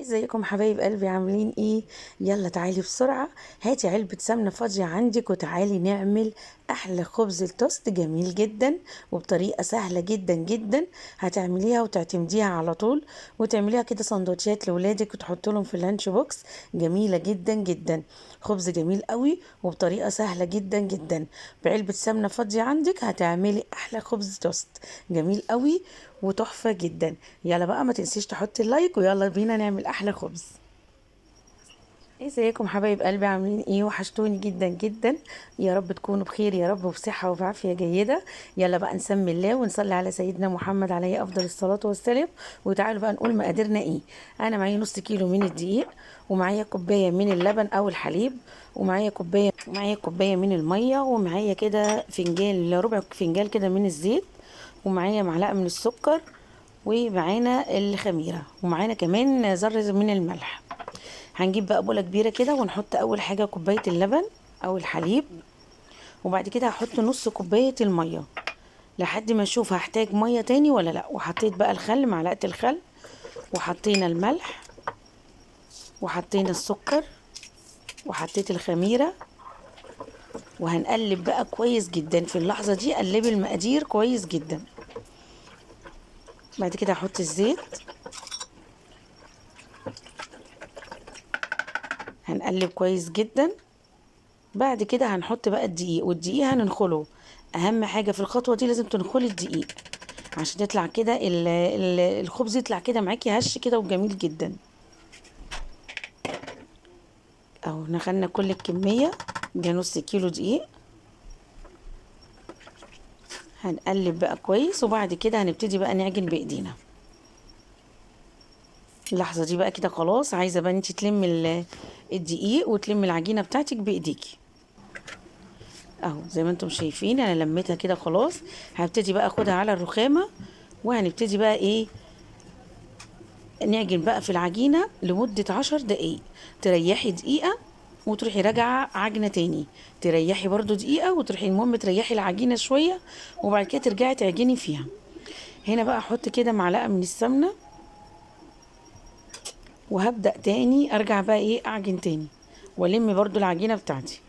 ازيكم حبايب قلبي عاملين ايه؟ يلا تعالي بسرعة، هاتي علبة سمنة فاضية عندك وتعالي نعمل احلى خبز التوست جميل جدا وبطريقة سهلة جدا جدا. هتعمليها وتعتمديها على طول وتعمليها كده سندوتشات لولادك وتحط لهم في اللانش بوكس. جميلة جدا جدا، خبز جميل قوي وبطريقة سهلة جدا جدا. بعلبة سمنة فاضية عندك هتعملي احلى خبز توست جميل قوي وتحفة جدا. يلا بقى ما تنسيش تحطي اللايك ويلا بينا نعمل احلى خبز. ازيكم حبايب قلبي عاملين ايه؟ وحشتوني جدا جدا. يا رب تكونوا بخير يا رب وبصحة وبعافية جيدة. يلا بقى نسمي الله ونصلي على سيدنا محمد عليه افضل الصلاة والسلام. وتعالوا بقى نقول مقاديرنا ايه. انا معايا نص كيلو من الدقيق، ومعايا كوباية من اللبن او الحليب، ومعايا كوباية من المية، ومعايا كده فنجان ربع فنجان كده من الزيت، ومعايا معلقة من السكر، ومعانا الخميرة، ومعانا كمان ذرة من الملح. هنجيب بقى بولة كبيرة كده ونحط أول حاجة كوباية اللبن أو الحليب، وبعد كده هحط نص كوباية المية لحد ما أشوف هحتاج مية تاني ولا لأ. وحطيت بقى الخل، معلقة الخل، وحطينا الملح، وحطينا السكر، وحطيت الخميرة. وهنقلب بقى كويس جدا في اللحظة دي، قلبي المقادير كويس جدا. بعد كده هحط الزيت، هنقلب كويس جدا. بعد كده هنحط بقى الدقيق، والدقيق هننخله. اهم حاجة في الخطوة دي لازم تنخلي الدقيق عشان تطلع كده الخبز يطلع كده معاكي هش كده وجميل جدا. اهو نخلنا كل الكمية، ده نص كيلو دقيق. هنقلب بقى كويس وبعد كده هنبتدي بقى نعجن بايدينا. اللحظة دي بقى كده خلاص، عايزة بقى انتي تلمي الدقيق وتلمي العجينة بتاعتك بايديكي. اهو زي ما انتم شايفين انا لميتها كده خلاص. هبتدي بقى اخدها على الرخامة، وهنبتدي بقى ايه، نعجن بقى في العجينة لمدة 10 دقايق. تريحي دقيقة وتروحي راجعة عجنة تاني، تريحي برضو دقيقة وتروحي، المهم تريحي العجينة شوية وبعد كده ترجعي تعجني فيها. هنا بقى احط كده معلقة من السمنة، وهبدأ تاني ارجع بقى ايه اعجن تاني، والم برضو العجينة بتاعتي.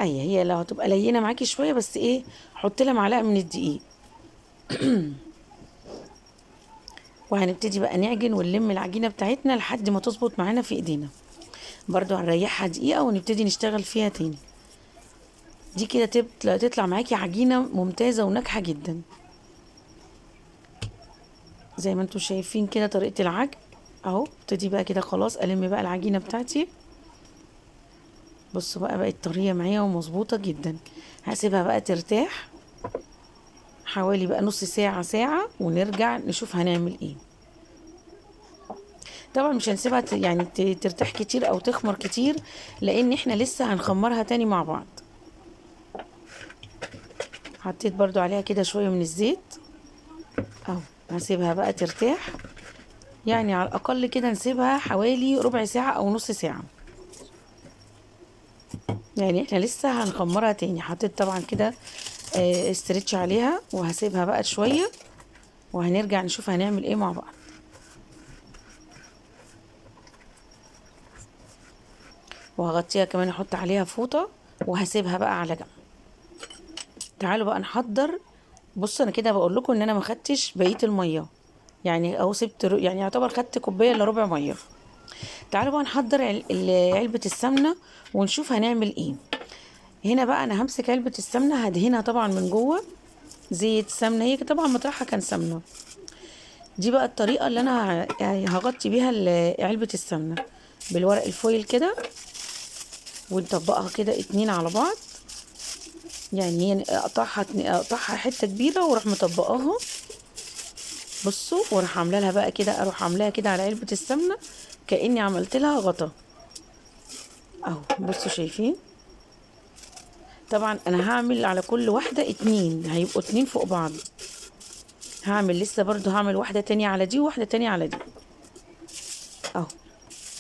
هي لو هتبقى لينة معاكي شوية بس ايه، حط لها معلقة من الدقيق. وهنبتدي بقى نعجن ونلم العجينة بتاعتنا لحد ما تظبط معانا في ايدينا. برضو هنريحها دقيقة ونبتدي نشتغل فيها تاني. دي كده تطلع معاكي عجينة ممتازة وناجحة جدا. زي ما انتم شايفين كده طريقة العجن اهو. ابتدي بقى كده خلاص الم بقى العجينة بتاعتي. بصوا بقى بقت طرية معايا ومظبوطة جدا. هسيبها بقى ترتاح حوالي بقى نص ساعة ساعة، ونرجع نشوف هنعمل ايه. طبعا مش هنسيبها يعني ترتاح كتير او تخمر كتير، لان احنا لسه هنخمرها تاني مع بعض. حطيت برضو عليها كده شوية من الزيت اهو. هسيبها بقى ترتاح، يعني على الاقل كده نسيبها حوالي ربع ساعة او نص ساعة، يعني احنا لسه هنخمرها تاني. حطيت طبعا كده استرتش عليها، وهسيبها بقى شوية وهنرجع نشوف هنعمل ايه مع بعض. وهغطيها كمان، احط عليها فوطة وهسيبها بقى على جنب. تعالوا بقى نحضر. بص انا كده بقول لكم ان انا ما خدتش بقيه الميه، يعني اهو سبت يعني يعتبر خدت كوبايه الا ربع ميه. تعالوا بقى نحضر علبه السمنه ونشوف هنعمل ايه. هنا بقى انا همسك علبه السمنه هدهنها طبعا من جوه زيت سمنه، هي طبعا مطرحها كان سمنه. دي بقى الطريقه اللي انا يعني هغطي بيها علبه السمنه بالورق الفويل كده، ونطبقها كده اتنين على بعض. يعني هي اقطعها حته كبيره واروح مطبقاها. بصوا واروح عامله لها بقى كده، اروح عاملاها كده على علبه السمنه كاني عملت لها غطا اهو. بصوا شايفين، طبعا انا هعمل على كل واحده اتنين، هيبقوا اتنين فوق بعض. هعمل لسه برضو هعمل واحده تانية على دي وواحده تانية على دي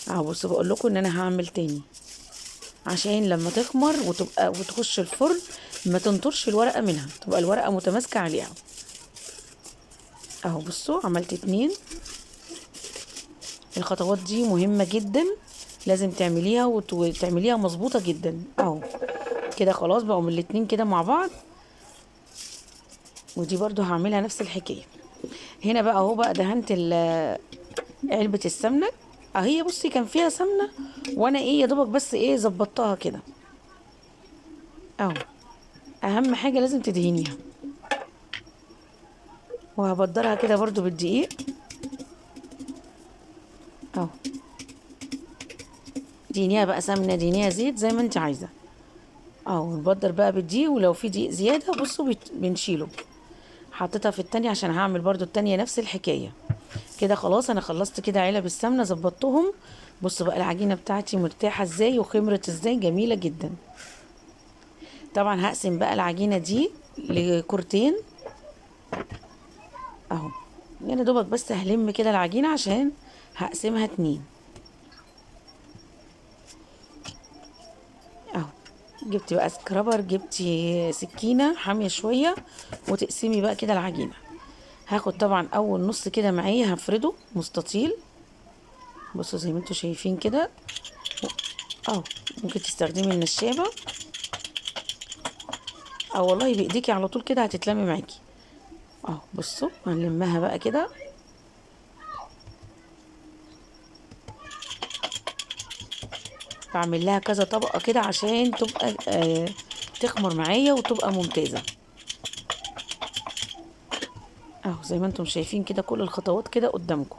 اهو. بصوا بقول لكم ان انا هعمل تاني عشان لما تخمر وتبقى وتخش الفرن ما تنطرش الورقه منها، تبقى الورقه متماسكه عليها اهو. بصوا عملت اتنين الخطوات دي مهمة جدا، لازم تعمليها وتعمليها مظبوطة جدا. اهو كده خلاص بقوا من الاتنين كده مع بعض. ودي برضو هعملها نفس الحكاية. هنا بقى اهو بقى دهنت علبة السمنة اهي. بصي كان فيها سمنة وانا ايه يا دوبك بس ايه ظبطتها كده اهو. اهم حاجة لازم تدهنيها. وهبدرها كده برضو بالدقيق اهو. دهنيها بقى سمنة، دهنيها زيت، زي ما انت عايزة اهو. نبدر بقى بالدقيق، ولو في دقيق زيادة بصوا بنشيله. حطيتها في التانية عشان هعمل برضو التانية نفس الحكاية. كده خلاص انا خلصت كده علب السمنة ظبطتهم. بصوا بقى العجينة بتاعتي مرتاحة ازاي وخمرت ازاي، جميلة جدا. طبعا هقسم بقى العجينة دي لكورتين اهو. يعني دوبك بس هلم كده العجينة عشان هقسمها اتنين اهو. جبتي بقى سكرابر، جبتي سكينة حامية شوية وتقسمي بقى كده العجينة. هاخد طبعا اول نص كده معايا هفرده مستطيل. بصوا زي ما انتوا شايفين كده اهو. ممكن تستخدمي النشابة او والله بايديكي على طول كده هتتلمي معاكي اهو. بصوا هنلمها بقى كده. بعمل لها كذا طبقة كده عشان تبقى تخمر معايا وتبقى ممتازة اهو. زي ما انتم شايفين كده كل الخطوات كده قدامكم.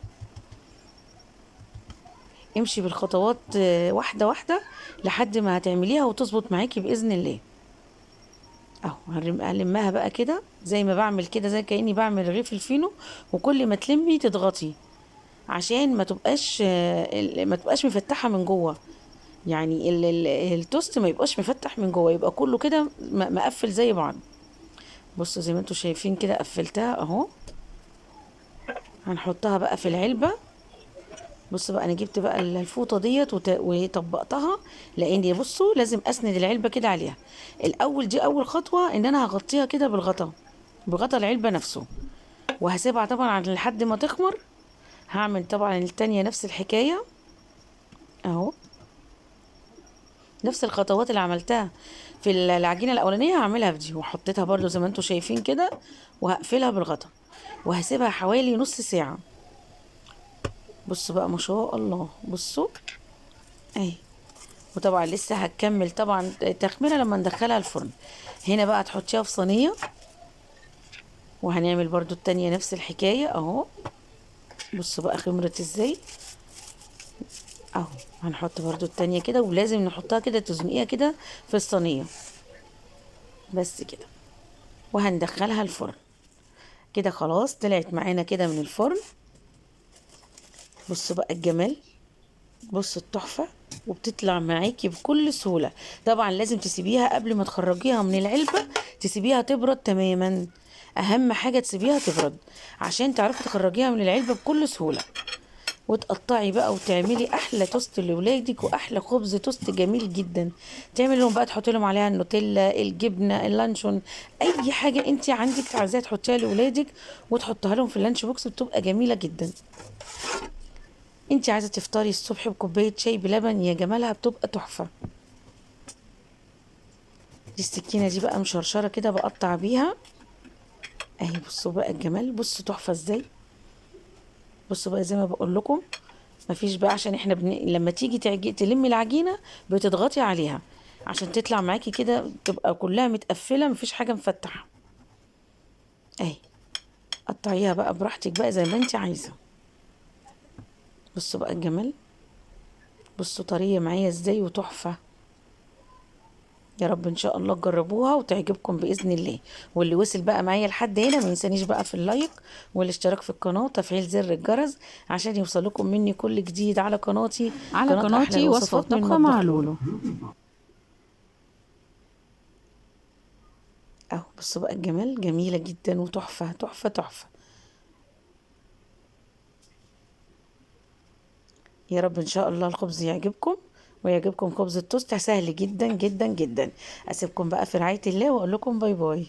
امشي بالخطوات واحدة واحدة لحد ما هتعمليها وتظبط معاكي بإذن الله اهو. هلمها بقى كده زي ما بعمل كده، زي كأني بعمل رغيف الفينو. وكل ما تلمي تضغطي عشان ما تبقاش مفتحة من جوه. يعني التوست ما يبقاش مفتح من جوه، يبقى كله كده مقفل زي بعض. بصوا زي ما انتوا شايفين كده قفلتها اهو. هنحطها بقى في العلبة. بصوا بقى انا جبت بقى الفوطة ديت وطبقتها. لان بصوا لازم اسند العلبة كده عليها الاول. دي اول خطوة ان انا هغطيها كده بغطا العلبة نفسه. وهسيبها طبعا لحد ما تخمر. هعمل طبعا التانية نفس الحكاية اهو. نفس الخطوات اللي عملتها في العجينة الأولانية هعملها في دي. وحطيتها برضو زي ما انتوا شايفين كده. وهقفلها بالغطا وهسيبها حوالي نص ساعة. بصوا بقى ما شاء الله بصوا اهي. وطبعا لسه هتكمل طبعا تخميرة لما ندخلها الفرن. هنا بقى تحطيها في صينية. وهنعمل برضو التانية نفس الحكاية اهو. بصوا بقى خمرت ازاي اهو. هنحط برضو التانية كده، ولازم نحطها كده تزنقيها كده في الصينية بس كده. وهندخلها الفرن. كده خلاص طلعت معانا كده من الفرن. بصوا بقى الجمال، بصوا التحفة. وبتطلع معاكي بكل سهولة. طبعا لازم تسيبيها قبل ما تخرجيها من العلبة، تسيبيها تبرد تماما. اهم حاجة تسيبيها تبرد عشان تعرفي تخرجيها من العلبة بكل سهولة. وتقطعي بقى وتعملي احلى توست لاولادك واحلى خبز توست جميل جدا. تعملي لهم بقى تحطي لهم عليها النوتيلا، الجبنه، اللانشون، اي حاجه انت عندك عايزاها تحطيها لاولادك وتحطها لهم في اللانش بوكس بتبقى جميله جدا. انت عايزه تفطري الصبح بكوبايه شاي بلبن يا جمالها بتبقى تحفه. دي السكينه دي بقى مشرشره كده بقطع بيها اهي. بصوا بقى الجمال، بصوا تحفه ازاي. بصوا بقى زي ما بقول لكم مفيش بقى عشان احنا لما تيجي تلمي العجينه بتضغطي عليها عشان تطلع معاكي كده تبقى كلها متقفله مفيش حاجه مفتحه اهي. قطعيها بقى براحتك بقى زي ما انت عايزه. بصوا بقى الجمال، بصوا طريه معايا ازاي وتحفه. يا رب ان شاء الله تجربوها وتعجبكم باذن الله. واللي وصل بقى معايا لحد هنا ما ينسانيش بقى في اللايك والاشتراك في القناه وتفعيل زر الجرس عشان يوصلكم مني كل جديد على قناتي. قناه احلى وصفة الوصفات من طبخة مع مطبخ لولو لولو. اهو. بصوا بقى الجمال، جميله جدا وتحفه تحفه تحفه. يا رب ان شاء الله الخبز يعجبكم ويعجبكم خبز التوست. سهل جدا جدا جدا. اسيبكم بقى في رعايه الله واقول لكم باي باي.